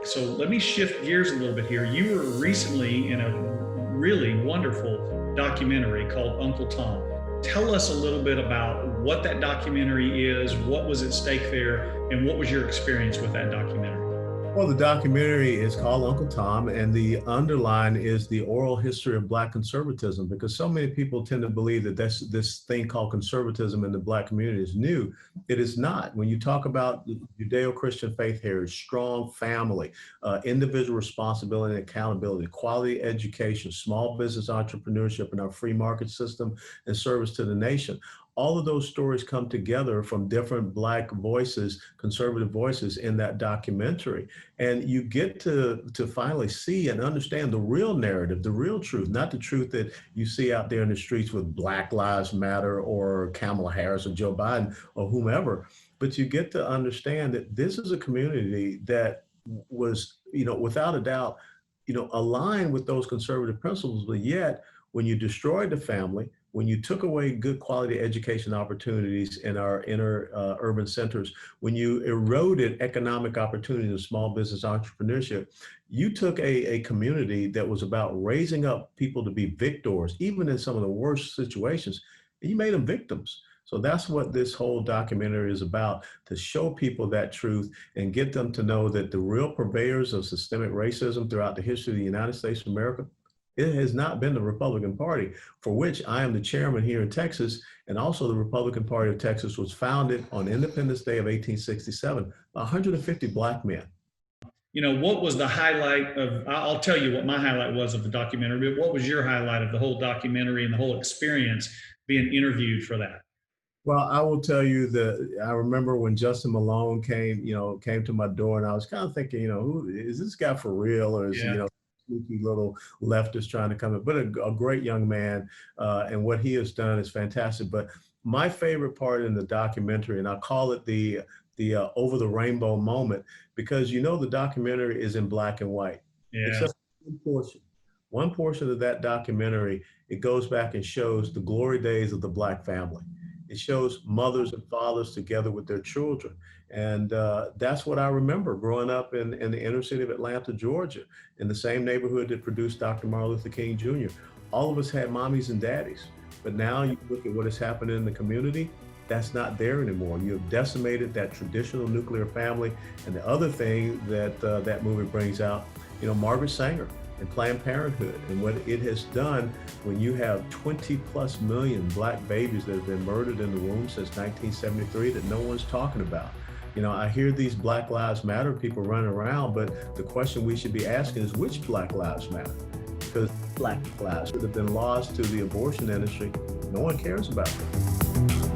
So let me shift gears a little bit here. You were recently in a really wonderful documentary called Uncle Tom. Tell us a little bit about what that documentary is, what was at stake there, and what was your experience with that documentary? Well, the documentary is called Uncle Tom, and the underline is the oral history of Black conservatism, because so many people tend to believe that this thing called conservatism in the Black community is new. It is not. When you talk about Judeo-Christian faith heritage, strong family, individual responsibility and accountability, quality education, small business entrepreneurship, and our free market system and service to the nation, all of those stories come together from different Black voices, conservative voices in that documentary. And you get to finally see and understand the real narrative, the real truth, not the truth that you see out there in the streets with Black Lives Matter or Kamala Harris or Joe Biden or whomever. But you get to understand that this is a community that was, without a doubt, aligned with those conservative principles, but yet when you destroyed the family, when you took away good quality education opportunities in our inner urban centers, when you eroded economic opportunities in small business entrepreneurship, you took a community that was about raising up people to be victors, even in some of the worst situations, and you made them victims. So that's what this whole documentary is about, to show people that truth and get them to know that the real purveyors of systemic racism throughout the history of the United States of America, it has not been the Republican Party, for which I am the chairman here in Texas, and also the Republican Party of Texas was founded on Independence Day of 1867, 150 Black men. What was the highlight of, I'll tell you what my highlight was of the documentary, but what was your highlight of the whole documentary and the whole experience being interviewed for that? Well, I will tell you that I remember when Justin Malone came to my door, and I was kind of thinking, who is this guy for real, or is he, sneaky little leftist trying to come in, but a great young man, and what he has done is fantastic. But my favorite part in the documentary, and I call it the over the rainbow moment, because the documentary is in black and white, Yeah. except one portion of that documentary, it goes back and shows the glory days of the Black family. It shows mothers and fathers together with their children. And that's what I remember growing up in the inner city of Atlanta, Georgia, in the same neighborhood that produced Dr. Martin Luther King Jr. All of us had mommies and daddies. But now you look at what has happened in the community, that's not there anymore. You have decimated that traditional nuclear family. And the other thing that that movie brings out, Margaret Sanger and Planned Parenthood, and what it has done when you have 20 plus million Black babies that have been murdered in the womb since 1973 that no one's talking about. I hear these Black Lives Matter people running around, but the question we should be asking is, which Black Lives Matter? Because Black lives that have been lost to the abortion industry, no one cares about them.